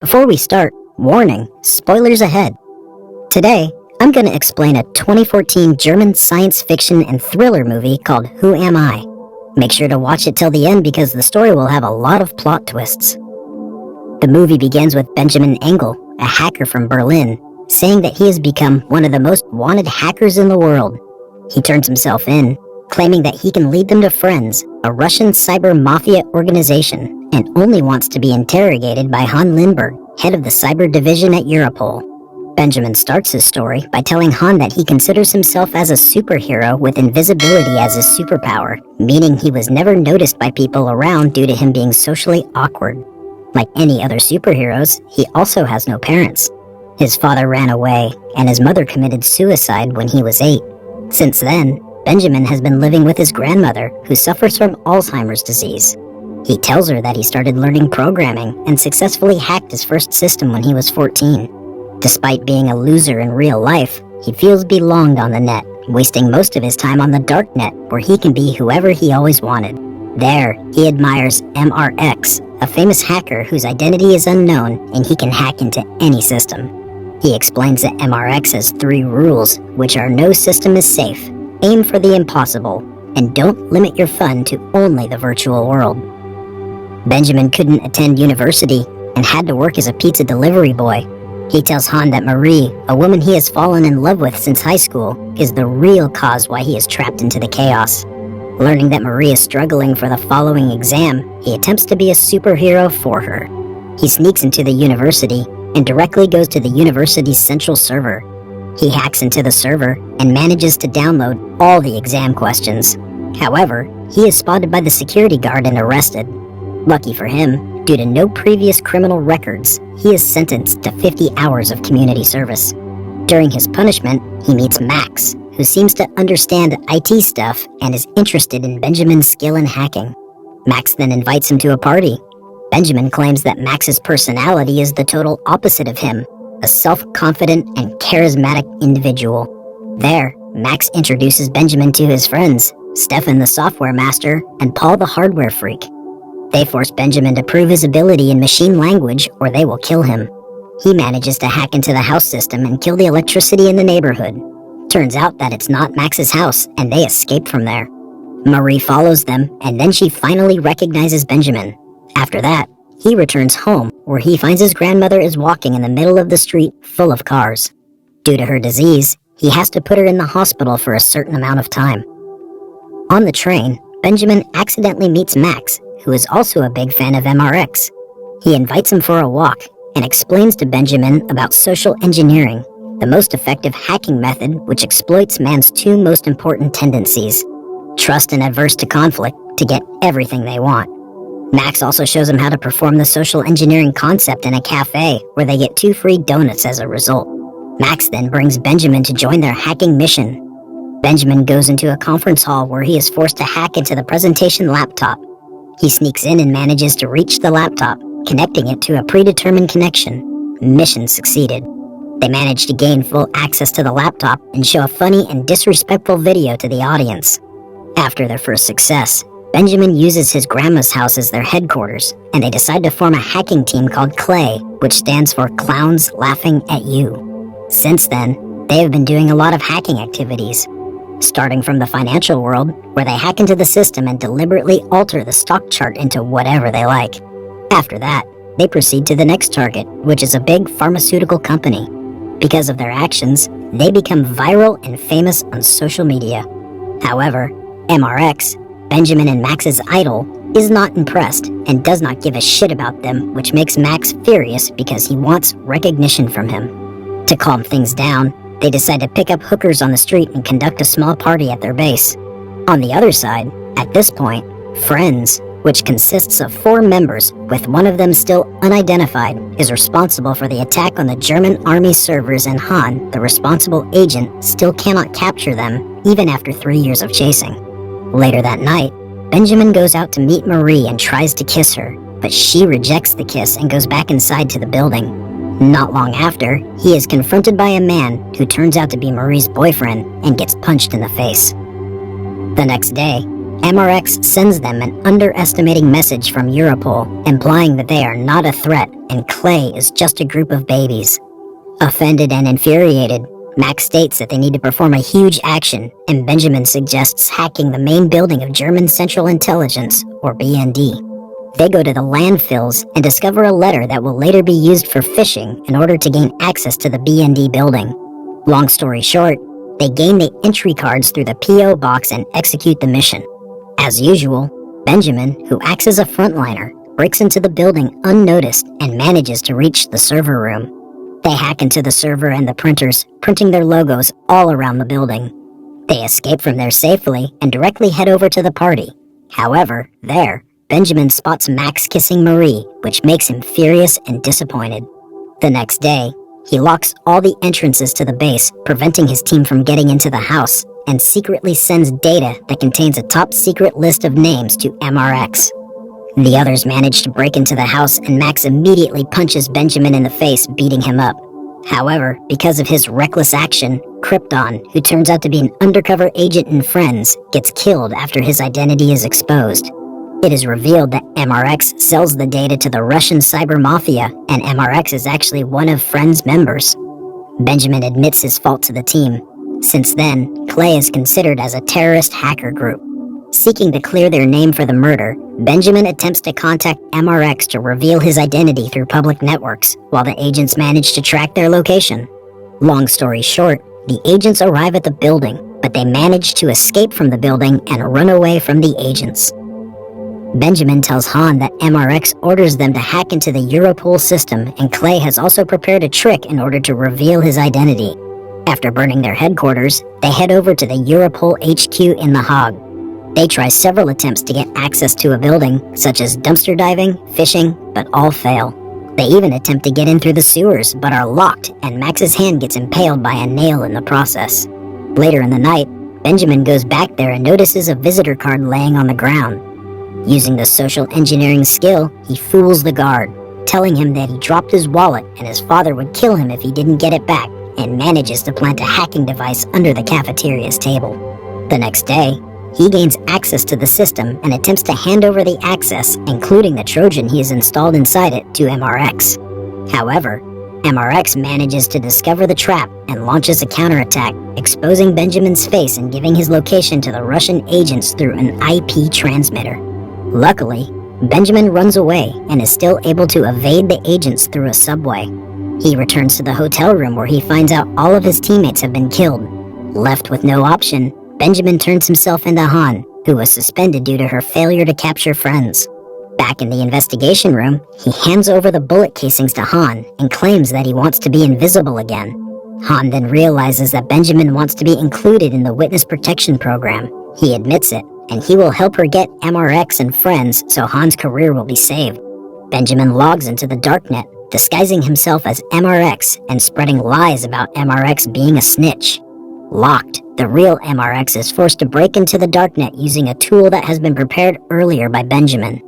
Before we start, warning, spoilers ahead. Today, I'm going to explain a 2014 German science fiction and thriller movie called Who Am I? Make sure to watch it till the end because the story will have a lot of plot twists. The movie begins with Benjamin Engel, a hacker from Berlin, saying that he has become one of the most wanted hackers in the world. He turns himself in, claiming that he can lead them to Friends, a Russian cyber mafia organization, and only wants to be interrogated by Han Lindbergh, head of the cyber division at Europol. Benjamin starts his story by telling Han that he considers himself as a superhero with invisibility as his superpower, meaning he was never noticed by people around due to him being socially awkward. Like any other superheroes, he also has no parents. His father ran away, and his mother committed suicide when he was 8. Since then, Benjamin has been living with his grandmother, who suffers from Alzheimer's disease. He tells her that he started learning programming and successfully hacked his first system when he was 14. Despite being a loser in real life, he feels belonged on the net, wasting most of his time on the dark net where he can be whoever he always wanted. There, he admires MRX, a famous hacker whose identity is unknown and he can hack into any system. He explains that MRX has 3 rules, which are no system is safe, aim for the impossible, and don't limit your fun to only the virtual world. Benjamin couldn't attend university and had to work as a pizza delivery boy. He tells Han that Marie, a woman he has fallen in love with since high school, is the real cause why he is trapped into the chaos. Learning that Marie is struggling for the following exam, he attempts to be a superhero for her. He sneaks into the university and directly goes to the university's central server. He hacks into the server and manages to download all the exam questions. However, he is spotted by the security guard and arrested. Lucky for him, due to no previous criminal records, he is sentenced to 50 hours of community service. During his punishment, he meets Max, who seems to understand IT stuff and is interested in Benjamin's skill in hacking. Max then invites him to a party. Benjamin claims that Max's personality is the total opposite of him, a self-confident and charismatic individual. There, Max introduces Benjamin to his friends, Stefan the software master and Paul the hardware freak. They force Benjamin to prove his ability in machine language or they will kill him. He manages to hack into the house system and kill the electricity in the neighborhood. Turns out that it's not Max's house and they escape from there. Marie follows them and then she finally recognizes Benjamin. After that, he returns home where he finds his grandmother is walking in the middle of the street full of cars. Due to her disease, he has to put her in the hospital for a certain amount of time. On the train, Benjamin accidentally meets Max, who is also a big fan of MRX. He invites him for a walk and explains to Benjamin about social engineering, the most effective hacking method which exploits man's 2 most important tendencies, trust and averse to conflict, to get everything they want. Max also shows him how to perform the social engineering concept in a cafe where they get 2 free donuts as a result. Max then brings Benjamin to join their hacking mission. Benjamin goes into a conference hall where he is forced to hack into the presentation laptop. He sneaks in and manages to reach the laptop, connecting it to a predetermined connection. Mission succeeded. They manage to gain full access to the laptop and show a funny and disrespectful video to the audience. After their first success, Benjamin uses his grandma's house as their headquarters, and they decide to form a hacking team called Clay, which stands for Clowns Laughing at You. Since then, they have been doing a lot of hacking activities, starting from the financial world, where they hack into the system and deliberately alter the stock chart into whatever they like. After that, they proceed to the next target, which is a big pharmaceutical company. Because of their actions, they become viral and famous on social media. However, MRX, Benjamin and Max's idol, is not impressed and does not give a shit about them, which makes Max furious because he wants recognition from him. To calm things down, they decide to pick up hookers on the street and conduct a small party at their base. On the other side, at this point, Friends, which consists of 4 members, with one of them still unidentified, is responsible for the attack on the German army servers, and Han, the responsible agent, still cannot capture them, even after 3 years of chasing. Later that night, Benjamin goes out to meet Marie and tries to kiss her, but she rejects the kiss and goes back inside to the building. Not long after, he is confronted by a man who turns out to be Marie's boyfriend and gets punched in the face. The next day, MRX sends them an underestimating message from Europol, implying that they are not a threat and Clay is just a group of babies. Offended and infuriated, Max states that they need to perform a huge action, and Benjamin suggests hacking the main building of German Central Intelligence, or BND. They go to the landfills and discover a letter that will later be used for phishing in order to gain access to the BND building. Long story short, they gain the entry cards through the P.O. box and execute the mission. As usual, Benjamin, who acts as a frontliner, breaks into the building unnoticed and manages to reach the server room. They hack into the server and the printers, printing their logos all around the building. They escape from there safely and directly head over to the party. However, there, Benjamin spots Max kissing Marie, which makes him furious and disappointed. The next day, he locks all the entrances to the base, preventing his team from getting into the house, and secretly sends data that contains a top-secret list of names to MRX. The others manage to break into the house, and Max immediately punches Benjamin in the face, beating him up. However, because of his reckless action, Krypton, who turns out to be an undercover agent in Friends, gets killed after his identity is exposed. It is revealed that MRX sells the data to the Russian cyber mafia, and MRX is actually one of Friends' members. Benjamin admits his fault to the team. Since then, Clay is considered as a terrorist hacker group. Seeking to clear their name for the murder, Benjamin attempts to contact MRX to reveal his identity through public networks, while the agents manage to track their location. Long story short, the agents arrive at the building, but they manage to escape from the building and run away from the agents. Benjamin tells Han that MRX orders them to hack into the Europol system, and Clay has also prepared a trick in order to reveal his identity. After burning their headquarters, they head over to the Europol HQ in The Hague. They try several attempts to get access to a building, such as dumpster diving, fishing, but all fail. They even attempt to get in through the sewers, but are locked, and Max's hand gets impaled by a nail in the process. Later in the night, Benjamin goes back there and notices a visitor card laying on the ground. Using the social engineering skill, he fools the guard, telling him that he dropped his wallet and his father would kill him if he didn't get it back, and manages to plant a hacking device under the cafeteria's table. The next day, he gains access to the system and attempts to hand over the access, including the Trojan he has installed inside it, to MRX. However, MRX manages to discover the trap and launches a counterattack, exposing Benjamin's face and giving his location to the Russian agents through an IP transmitter. Luckily, Benjamin runs away and is still able to evade the agents through a subway. He returns to the hotel room where he finds out all of his teammates have been killed. Left with no option, Benjamin turns himself into Han, who was suspended due to her failure to capture Friends. Back in the investigation room, he hands over the bullet casings to Han and claims that he wants to be invisible again. Han then realizes that Benjamin wants to be included in the witness protection program. He admits it, and he will help her get MRX and Friends so Han's career will be saved. Benjamin logs into the darknet, disguising himself as MRX and spreading lies about MRX being a snitch. Locked, the real MRX is forced to break into the darknet using a tool that has been prepared earlier by Benjamin.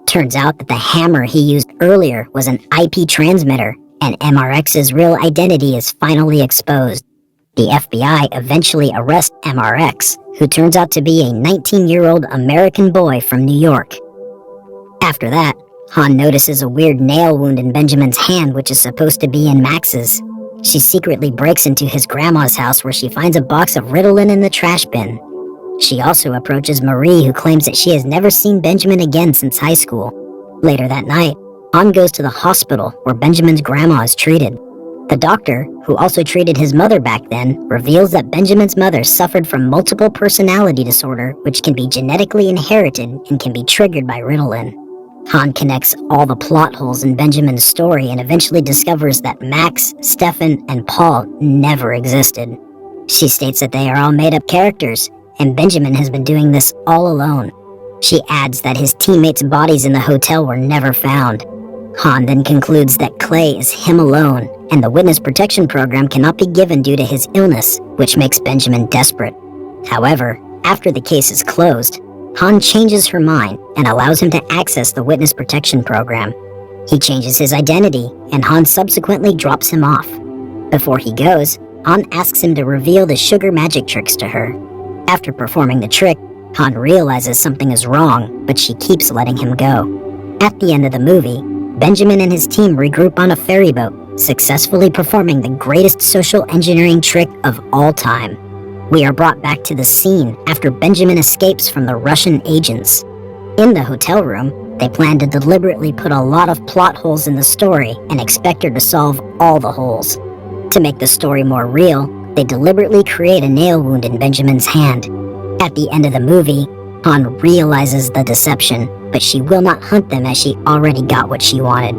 Turns out that the hammer he used earlier was an IP transmitter, and MRX's real identity is finally exposed. The FBI eventually arrests MRX, who turns out to be a 19-year-old American boy from New York. After that, Han notices a weird nail wound in Benjamin's hand, which is supposed to be in Max's. She secretly breaks into his grandma's house where she finds a box of Ritalin in the trash bin. She also approaches Marie, who claims that she has never seen Benjamin again since high school. Later that night, Han goes to the hospital where Benjamin's grandma is treated. The doctor, who also treated his mother back then, reveals that Benjamin's mother suffered from multiple personality disorder, which can be genetically inherited and can be triggered by Ritalin. Han connects all the plot holes in Benjamin's story and eventually discovers that Max, Stefan, and Paul never existed. She states that they are all made-up characters, and Benjamin has been doing this all alone. She adds that his teammates' bodies in the hotel were never found. Han then concludes that Clay is him alone, and the witness protection program cannot be given due to his illness, which makes Benjamin desperate. However, after the case is closed, Han changes her mind and allows him to access the witness protection program. He changes his identity, and Han subsequently drops him off. Before he goes, Han asks him to reveal the sugar magic tricks to her. After performing the trick, Han realizes something is wrong, but she keeps letting him go. At the end of the movie, Benjamin and his team regroup on a ferry boat, successfully performing the greatest social engineering trick of all time. We are brought back to the scene after Benjamin escapes from the Russian agents. In the hotel room, they plan to deliberately put a lot of plot holes in the story and expect her to solve all the holes. To make the story more real, they deliberately create a nail wound in Benjamin's hand. At the end of the movie, Han realizes the deception, but she will not hunt them as she already got what she wanted.